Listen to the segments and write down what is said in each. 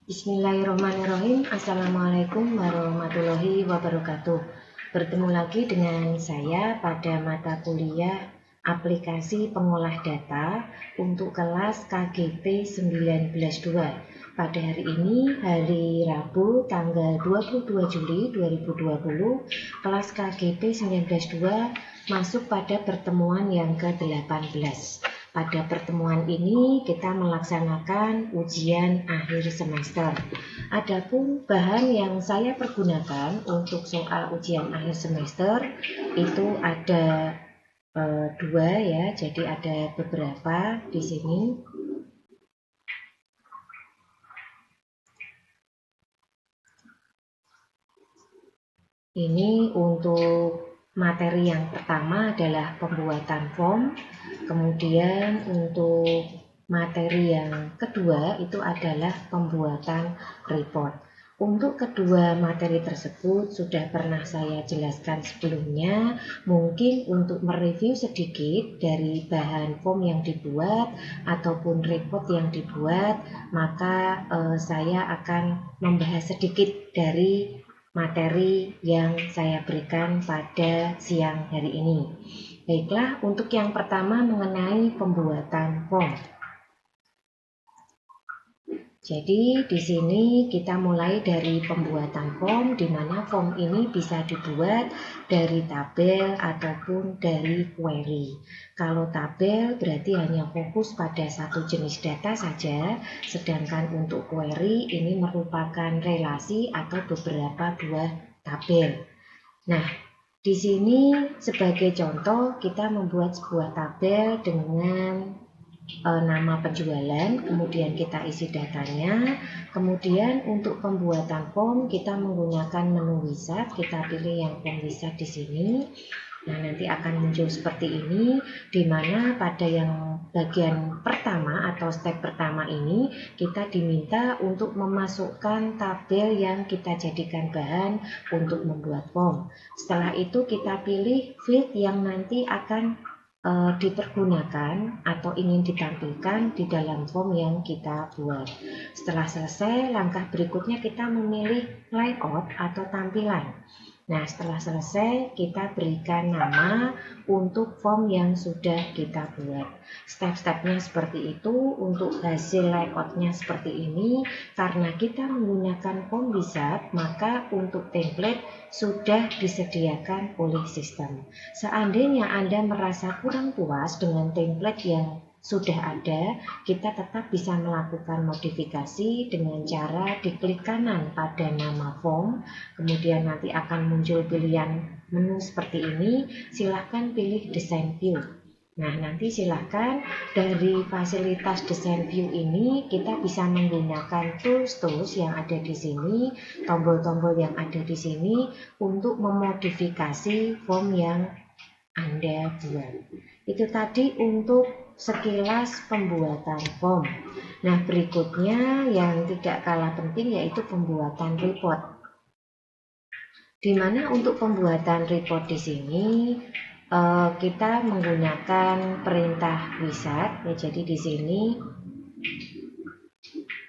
Bismillahirrahmanirrahim. Assalamualaikum warahmatullahi wabarakatuh. Bertemu lagi dengan saya pada mata kuliah aplikasi pengolah data untuk kelas KGP 19.2. Pada hari ini, hari Rabu tanggal 22 Juli 2020, kelas KGP 19.2 masuk pada pertemuan yang ke-18. Pada pertemuan ini kita melaksanakan ujian akhir semester. Adapun bahan yang saya pergunakan untuk soal ujian akhir semester itu ada dua ya, jadi ada beberapa di sini. Ini untuk materi yang pertama adalah pembuatan form, kemudian untuk materi yang kedua itu adalah pembuatan report. Untuk kedua materi tersebut sudah pernah saya jelaskan sebelumnya. Mungkin untuk mereview sedikit dari bahan form yang dibuat ataupun report yang dibuat, maka saya akan membahas sedikit dari materi yang saya berikan pada siang hari ini. Baiklah, untuk yang pertama mengenai pembuatan form. Jadi di sini kita mulai dari pembuatan form, di mana form ini bisa dibuat dari tabel ataupun dari query. Kalau tabel berarti hanya fokus pada satu jenis data saja, sedangkan untuk query ini merupakan relasi atau beberapa buah tabel. Nah, di sini sebagai contoh kita membuat sebuah tabel dengan nama penjualan, kemudian kita isi datanya. Kemudian untuk pembuatan form kita menggunakan menu wizard, kita pilih yang form wizard di sini. Nah, nanti akan muncul seperti ini, di mana pada yang bagian pertama atau step pertama ini kita diminta untuk memasukkan tabel yang kita jadikan bahan untuk membuat form. Setelah itu kita pilih field yang nanti akan dipergunakan atau ingin ditampilkan di dalam form yang kita buat. Setelah selesai, langkah berikutnya kita memilih layout atau tampilan. Nah, setelah selesai kita berikan nama untuk form yang sudah kita buat. Step-stepnya seperti itu. Untuk hasil layoutnya seperti ini. Karena kita menggunakan form wizard, maka untuk template sudah disediakan oleh sistem. Seandainya Anda merasa kurang puas dengan template yang sudah ada, kita tetap bisa melakukan modifikasi dengan cara diklik kanan pada nama form, kemudian nanti akan muncul pilihan menu seperti ini, silahkan pilih design view. Nah, nanti silahkan dari fasilitas design view ini kita bisa menggunakan tools yang ada di sini, tombol-tombol yang ada di sini untuk memodifikasi form yang Anda buat. Itu tadi untuk sekilas pembuatan form. Nah, berikutnya yang tidak kalah penting yaitu pembuatan report. Di mana untuk pembuatan report di sini kita menggunakan perintah wizard ya. Jadi di sini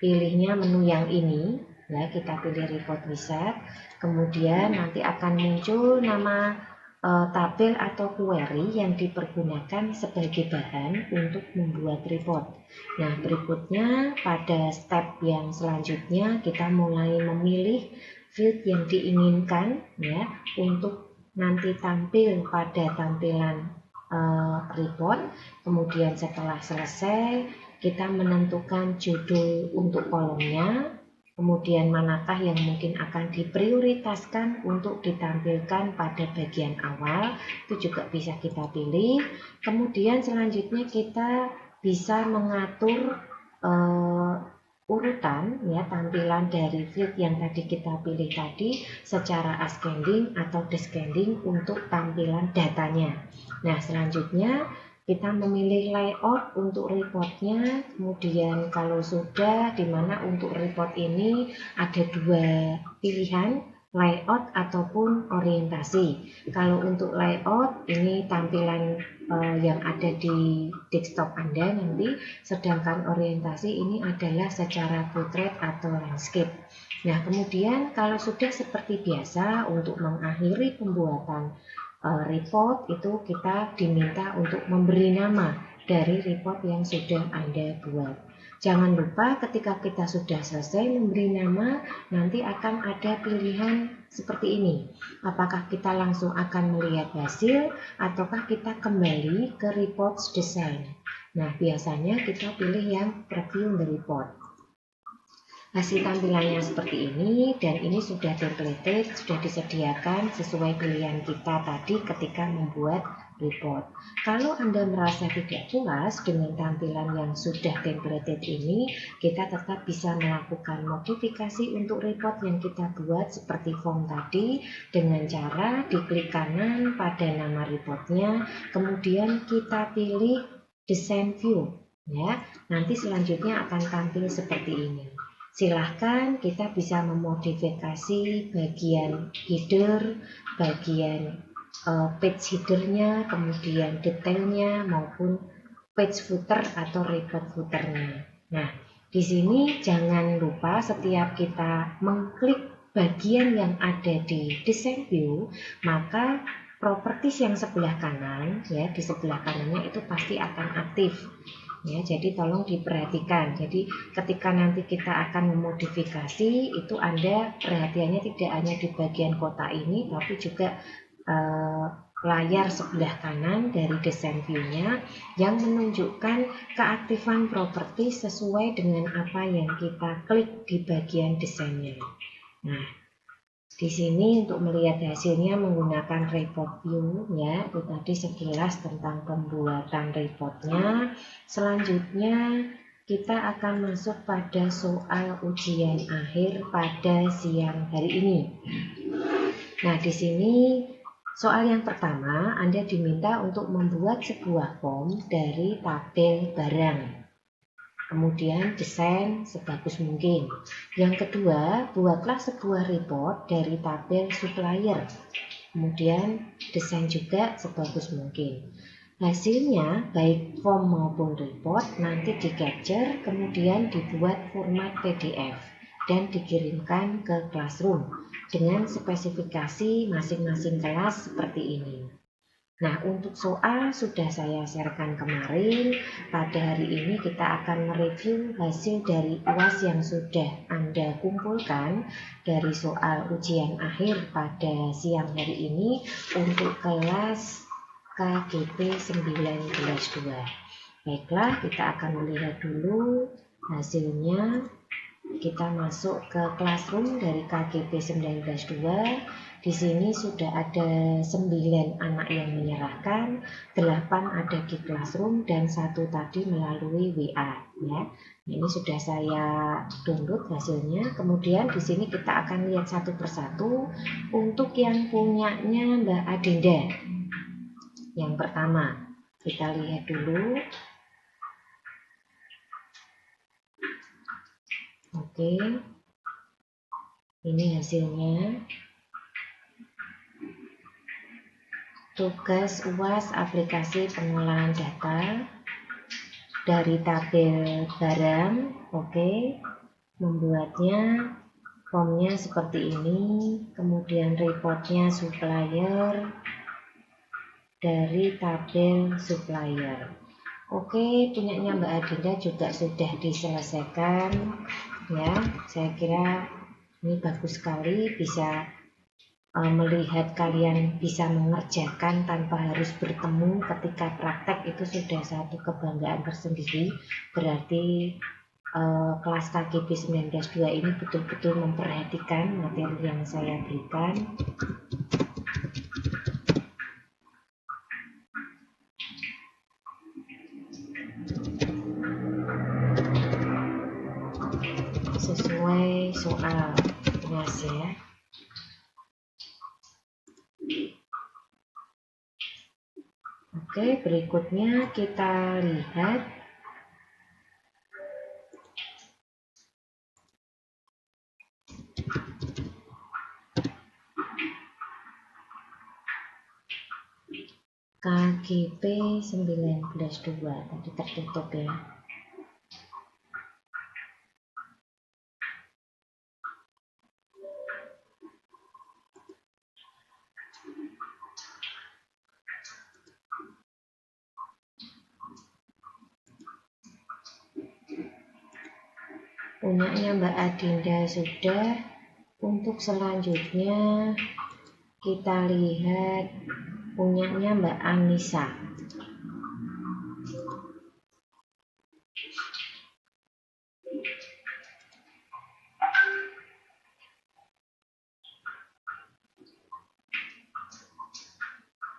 pilihnya menu yang ini ya, kita pilih report wizard, kemudian nanti akan muncul nama tabel atau query yang dipergunakan sebagai bahan untuk membuat report. Nah, berikutnya pada step yang selanjutnya kita mulai memilih field yang diinginkan ya untuk nanti tampil pada tampilan report. Kemudian setelah selesai kita menentukan judul untuk kolomnya, kemudian manakah yang mungkin akan diprioritaskan untuk ditampilkan pada bagian awal, itu juga bisa kita pilih. Kemudian selanjutnya kita bisa mengatur urutan ya tampilan dari field yang tadi kita pilih tadi secara ascending atau descending untuk tampilan datanya. Nah, selanjutnya kita memilih layout untuk reportnya. Kemudian kalau sudah, dimana untuk report ini ada dua pilihan, layout ataupun orientasi. Kalau untuk layout ini tampilan yang ada di desktop Anda nanti, sedangkan orientasi ini adalah secara portrait atau landscape. Nah, kemudian kalau sudah seperti biasa untuk mengakhiri pembuatan report itu kita diminta untuk memberi nama dari report yang sudah Anda buat. Jangan lupa ketika kita sudah selesai memberi nama, nanti akan ada pilihan seperti ini. Apakah kita langsung akan melihat hasil ataukah kita kembali ke reports design. Nah, biasanya kita pilih yang preview the report. Hasil tampilannya seperti ini, dan ini sudah templated, sudah disediakan sesuai pilihan kita tadi ketika membuat report. Kalau Anda merasa tidak puas dengan tampilan yang sudah templated ini, kita tetap bisa melakukan modifikasi untuk report yang kita buat seperti form tadi dengan cara diklik kanan pada nama reportnya, kemudian kita pilih design view. Ya, nanti selanjutnya akan tampil seperti ini. Silahkan kita bisa memodifikasi bagian header, bagian page headernya, kemudian detailnya maupun page footer atau report footernya. Nah, di sini jangan lupa setiap kita mengklik bagian yang ada di design view, maka properties yang sebelah kanan, ya di sebelah kanannya itu pasti akan aktif. Ya, jadi tolong diperhatikan. Jadi ketika nanti kita akan memodifikasi itu Anda perhatiannya tidak hanya di bagian kotak ini, tapi juga layar sebelah kanan dari design view-nya yang menunjukkan keaktifan properti sesuai dengan apa yang kita klik di bagian desainnya. Nah, di sini untuk melihat hasilnya menggunakan report view, ya itu tadi sekilas tentang pembuatan reportnya. Selanjutnya kita akan masuk pada soal ujian akhir pada siang hari ini. Nah, di sini soal yang pertama Anda diminta untuk membuat sebuah form dari tabel barang. Kemudian desain sebagus mungkin. Yang kedua, buatlah sebuah report dari tabel supplier. Kemudian desain juga sebagus mungkin. Hasilnya baik form maupun report nanti di capture, kemudian dibuat format PDF dan dikirimkan ke classroom dengan spesifikasi masing-masing kelas seperti ini. Nah, untuk soal sudah saya sharekan kemarin. Pada hari ini kita akan mereview hasil dari UAS yang sudah Anda kumpulkan dari soal ujian akhir pada siang hari ini untuk kelas KGP 19-2. Baiklah, kita akan melihat dulu hasilnya. Kita masuk ke classroom dari KGP 19-2. Di sini sudah ada 9 anak yang menyerahkan, 8 ada di classroom dan 1 tadi melalui WA, ya. Ini sudah saya download hasilnya. Kemudian di sini kita akan lihat satu persatu untuk yang punyanya Mbak Adinda. Yang pertama, kita lihat dulu. Oke. Ini hasilnya. Tugas UAS aplikasi pengolahan data dari tabel barang. Oke. Membuatnya formnya seperti ini, kemudian reportnya supplier dari tabel supplier. Oke, punyanya Mbak Adinda juga sudah diselesaikan, ya. Saya kira ini bagus sekali, bisa melihat kalian bisa mengerjakan tanpa harus bertemu ketika praktek, itu sudah satu kebanggaan tersendiri. Berarti kelas KGP 19-2 ini betul-betul memperhatikan materi yang saya berikan. Sesuai soal UAS, ya. Oke, berikutnya kita lihat KGP 19.2 tadi tertutup ya. Punyanya Mbak Adinda sudah. Untuk selanjutnya kita lihat punyanya Mbak Anissa.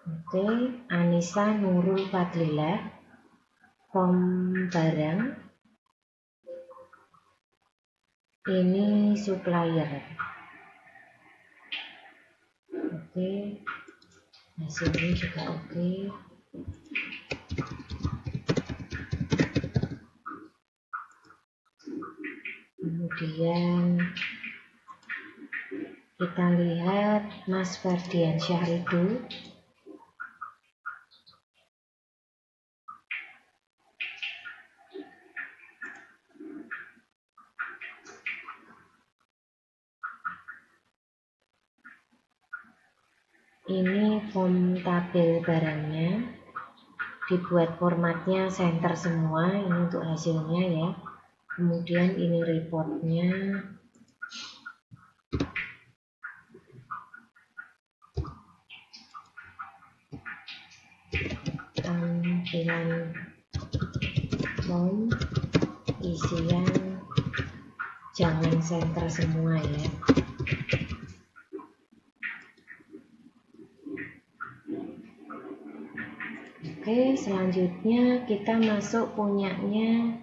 Oke, Anissa Nurul Fadlilah, form barang. Ini supplier. Oke, hasilnya juga oke. Kemudian kita lihat Mas Ferdian Syahridu. Ini form tabel barangnya, dibuat formatnya center semua. Ini untuk hasilnya ya. Kemudian ini reportnya. Tampilan form, isian jangan center semua ya. Oke, selanjutnya kita masuk punyanya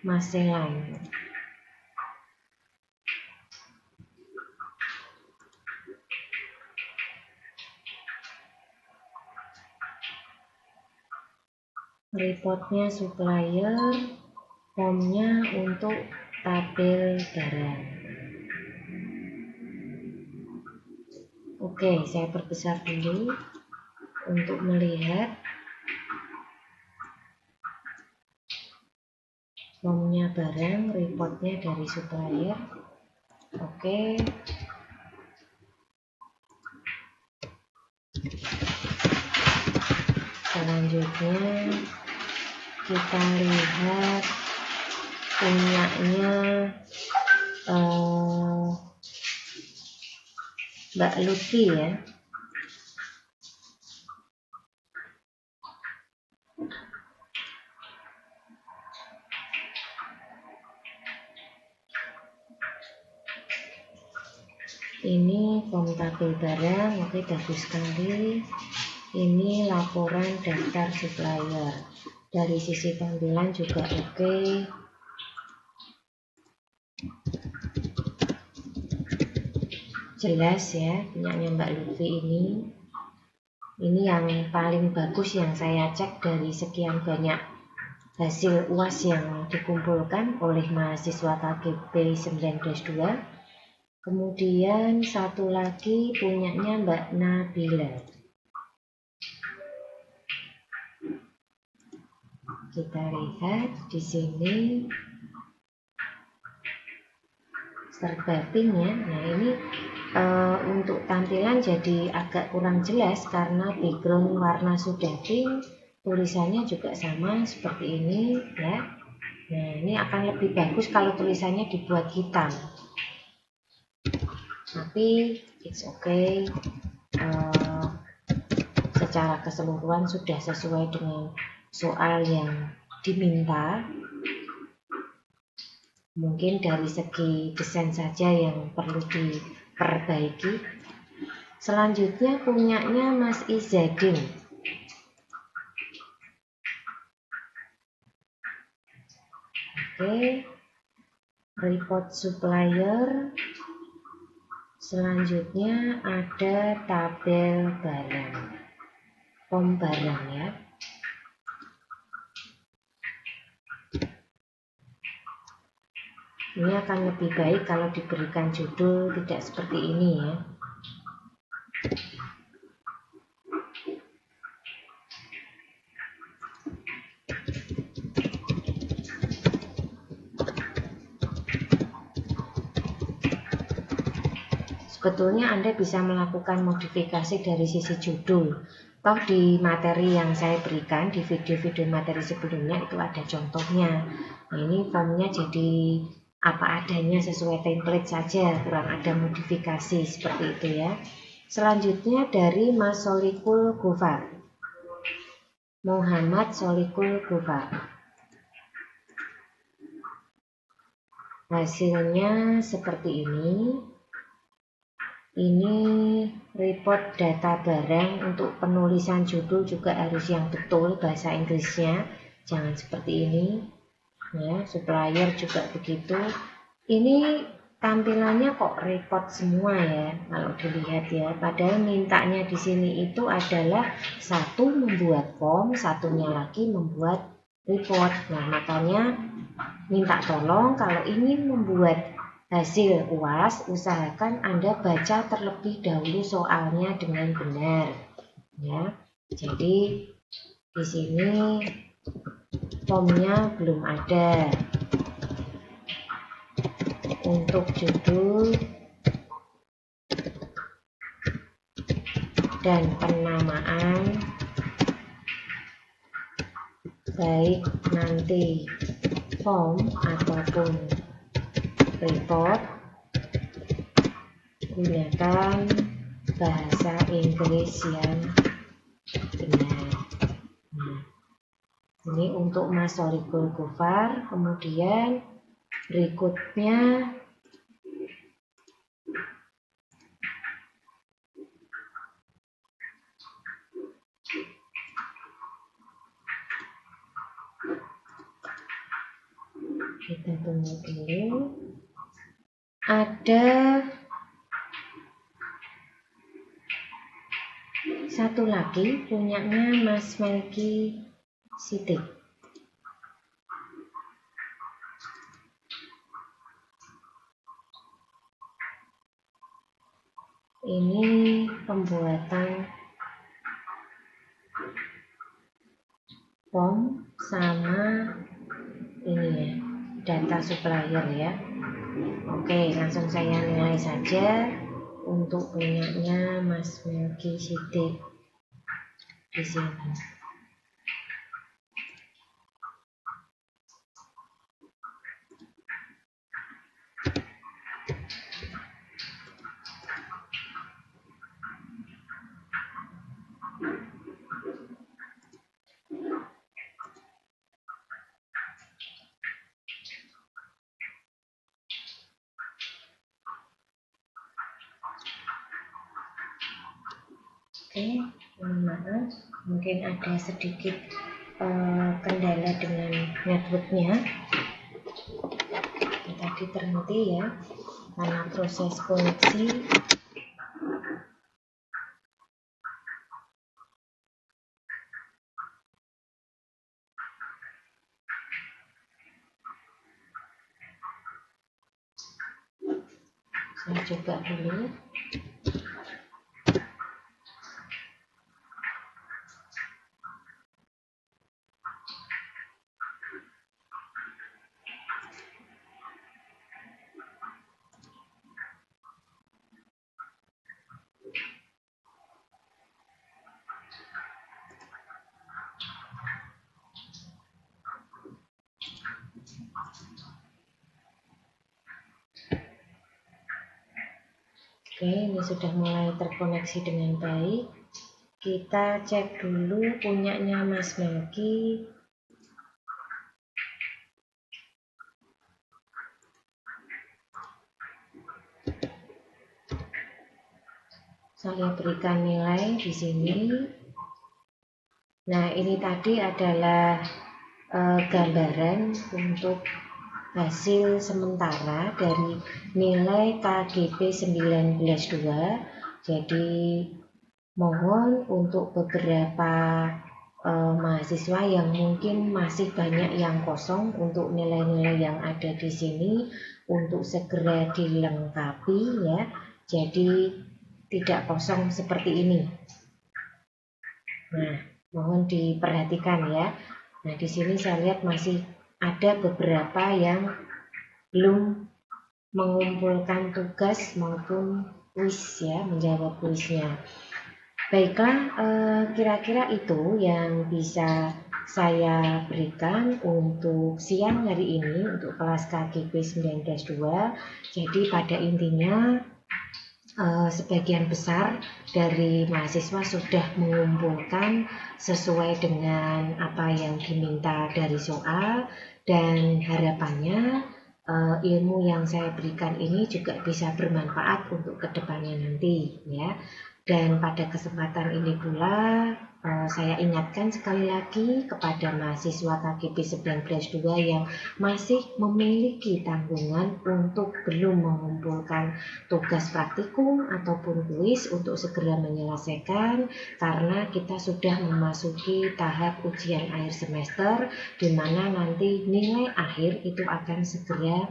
Mas Selain. Reportnya supplier, formnya untuk tabel barang. Oke, saya perbesar dulu untuk melihat formnya barang, reportnya dari supplier. Oke. Selanjutnya kita lihat punyanya Mbak Lutfi ya. Ini form tabel barang, oke, bagus sekali. Ini laporan daftar supplier. Dari sisi tampilan juga oke. Jelas ya punyanya Mbak Lutfi ini. Ini yang paling bagus yang saya cek dari sekian banyak hasil UAS yang dikumpulkan oleh mahasiswa KGP 19-2. Kemudian satu lagi punyanya Mbak Nabila. Kita lihat di sini serba pink ya. Nah ini untuk tampilan jadi agak kurang jelas karena background warna sudah pink, tulisannya juga sama seperti ini ya. Nah ini akan lebih bagus kalau tulisannya dibuat hitam. Tapi it's okay, secara keseluruhan sudah sesuai dengan soal yang diminta. Mungkin dari segi desain saja yang perlu diperbaiki. Selanjutnya punyanya Mas Izadin. Oke, report supplier. Selanjutnya ada tabel barang, form barang ya. Ini akan lebih baik kalau diberikan judul tidak seperti ini ya. Sebetulnya Anda bisa melakukan modifikasi dari sisi judul. Toh di materi yang saya berikan, di video-video materi sebelumnya itu ada contohnya. Nah, ini formnya jadi apa adanya sesuai template saja, kurang ada modifikasi seperti itu ya. Selanjutnya dari Mas Solikul Gufar, Muhammad Solikul Gufar. Hasilnya seperti ini. Ini report data barang. Untuk penulisan judul juga harus yang betul bahasa Inggrisnya, jangan seperti ini ya. Supplier juga begitu. Ini tampilannya kok report semua ya kalau dilihat ya, padahal mintanya di sini itu adalah satu membuat form, satunya lagi membuat report. Nah, makanya minta tolong kalau ingin membuat hasil UAS, usahakan Anda baca terlebih dahulu soalnya dengan benar ya. Jadi di sini formnya belum ada. Untuk judul dan penamaan, baik nanti form ataupun report, gunakan bahasa Inggris yang benar. Nah, ini untuk Mas Solikul Gufar. Kemudian berikutnya kita tunggu dulu. Ada satu lagi punyanya Mas Melki Sidik. Ini pembuatan form sama ini ya, data supplier ya. Oke, langsung saya nilai saja untuk punyanya Mas Melki Sidik di sini. Oke, mohon maaf, mungkin ada sedikit kendala dengan networknya. Tadi terhenti ya, karena proses koneksi. Saya coba dulu. Oke, ini sudah mulai terkoneksi dengan baik. Kita cek dulu punyanya Mas Melki. Saya berikan nilai di sini. Nah, ini tadi adalah gambaran untuk hasil sementara dari nilai KGP 19.2. Jadi mohon untuk beberapa mahasiswa yang mungkin masih banyak yang kosong untuk nilai-nilai yang ada di sini untuk segera dilengkapi ya. Jadi tidak kosong seperti ini. Nah, mohon diperhatikan ya. Nah, di sini saya lihat masih ada beberapa yang belum mengumpulkan tugas maupun kuis ya, menjawab kuisnya. Baiklah, kira-kira itu yang bisa saya berikan untuk siang hari ini untuk kelas KGP 9-2. Jadi pada intinya sebagian besar dari mahasiswa sudah mengumpulkan sesuai dengan apa yang diminta dari soal, dan harapannya ilmu yang saya berikan ini juga bisa bermanfaat untuk kedepannya nanti ya. Dan pada kesempatan ini pula saya ingatkan sekali lagi kepada mahasiswa KGP 9-2 yang masih memiliki tanggungan untuk belum mengumpulkan tugas praktikum ataupun kuis untuk segera menyelesaikan, karena kita sudah memasuki tahap ujian akhir semester di mana nanti nilai akhir itu akan segera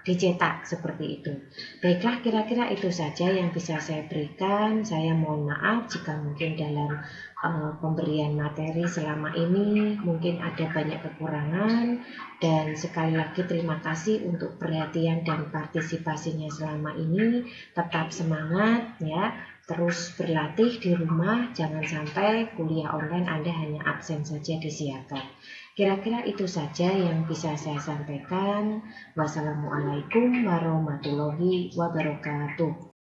dicetak seperti itu. Baiklah, kira-kira itu saja yang bisa saya berikan. Saya mohon maaf jika mungkin dalam pemberian materi selama ini mungkin ada banyak kekurangan, dan sekali lagi terima kasih untuk perhatian dan partisipasinya selama ini. Tetap semangat ya, terus berlatih di rumah, jangan sampai kuliah online Anda hanya absen saja disiapkan. Kira-kira itu saja yang bisa saya sampaikan. Wassalamualaikum warahmatullahi wabarakatuh.